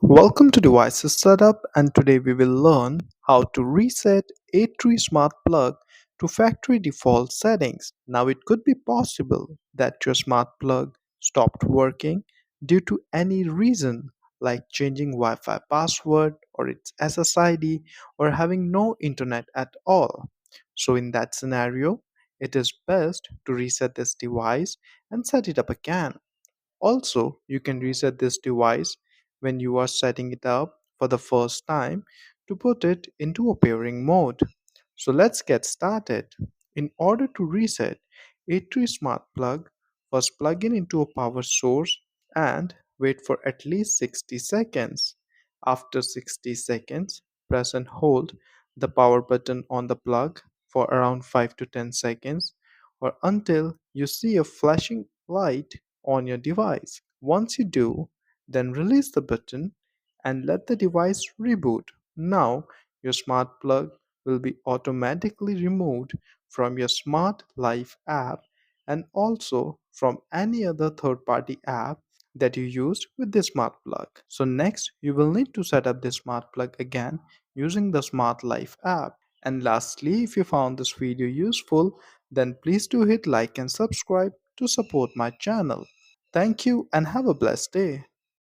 Welcome to Devices Setup, and today we will learn how to reset Eightree Smart Plug to factory default settings. Now, it could be possible that your smart plug stopped working due to any reason like changing Wi-Fi password or its SSID or having no internet at all. So, in that scenario, it is best to reset this device and set it up again. Also, you can reset this device when you are setting it up for the first time to put it into a pairing mode. So let's get started. In order to reset A3 Smart Plug, first plug in into a power source and wait for at least 60 seconds. After 60 seconds, press and hold the power button on the plug for around 5 to 10 seconds or until you see a flashing light on your device. Once you do, then release the button and let the device reboot. Now, your smart plug will be automatically removed from your Smart Life app and also from any other third party app that you used with this smart plug. So, next, you will need to set up this smart plug again using the Smart Life app. And lastly, if you found this video useful, then please do hit like and subscribe to support my channel. Thank you and have a blessed day.